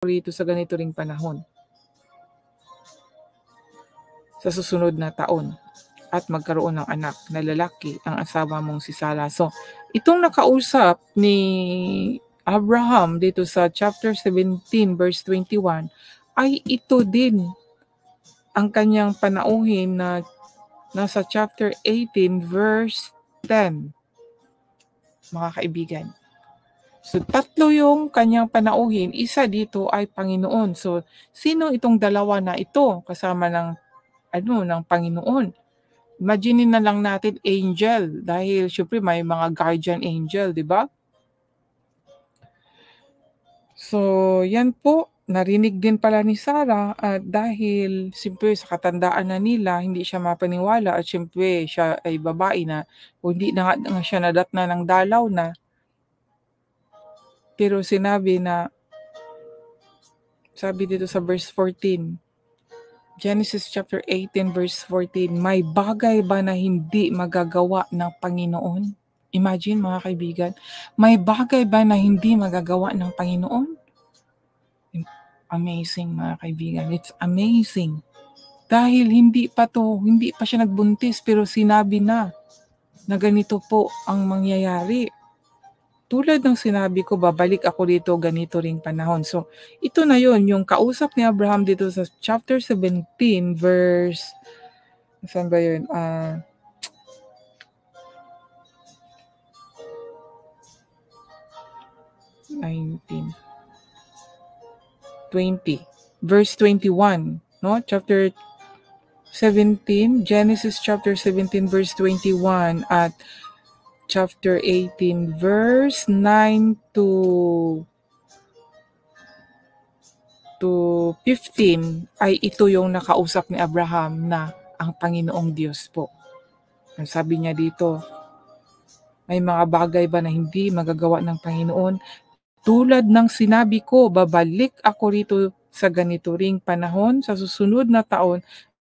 rito sa ganito ring panahon, sa susunod na taon, at magkaroon ng anak na lalaki ang asawa mong si Sarah. So, itong nakausap ni Abraham dito sa chapter 17 verse 21 ay ito din ang kanyang panauhin na nasa chapter 18 verse 10, mga kaibigan. So, tatlo yung kanyang panauhin. Isa dito ay Panginoon. So, sino itong dalawa na ito kasama ng Panginoon? Imagine na lang natin angel dahil syempre may mga guardian angel, di ba? So, yan po. Narinig din pala ni Sarah at dahil siyempre sa katandaan na nila, hindi siya mapaniwala at siyempre siya ay babae na o hindi na nga siya nadatna ng dalaw na. Pero sabi dito sa verse 14, Genesis chapter 18 verse 14, may bagay ba na hindi magagawa ng Panginoon? Imagine mga kaibigan, may bagay ba na hindi magagawa ng Panginoon? Amazing mga kaibigan, it's amazing. Dahil hindi pa siya nagbuntis pero sinabi na ganito po ang mangyayari. Tulad ng sinabi ko, babalik ako dito ganito ring panahon. So, ito na yon yung kausap ni Abraham dito sa chapter 17 verse, saan ba yun? 19, 20, verse 21, no? Chapter 17, Genesis chapter 17 verse 21 at chapter 18 verse 9 to 15 ay ito yung nakausap ni Abraham na ang Panginoong Diyos po. Ang sabi niya dito, may mga bagay ba na hindi magagawa ng Panginoon? Tulad ng sinabi ko, babalik ako rito sa ganito ring panahon sa susunod na taon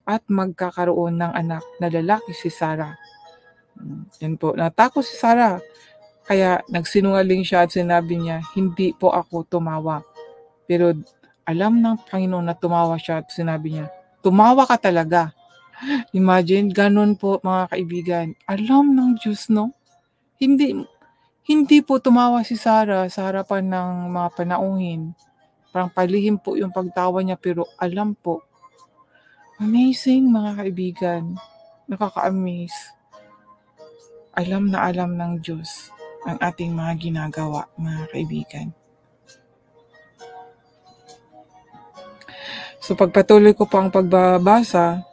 at magkakaroon ng anak na lalaki si Sarah. Yan po, natakot si Sarah. Kaya nagsinungaling siya at sinabi niya, hindi po ako tumawa. Pero alam ng Panginoon na tumawa siya at sinabi niya, tumawa ka talaga. Imagine, ganun po mga kaibigan. Alam ng Diyos, no? Hindi po tumawa si Sarah sa harapan ng mga panauhin. Parang palihim po yung pagtawa niya pero alam po. Amazing mga kaibigan. Nakaka-amaze. Alam na alam ng Diyos ang ating mga ginagawa, mga kaibigan. So pagpatuloy ko po ang pagbabasa,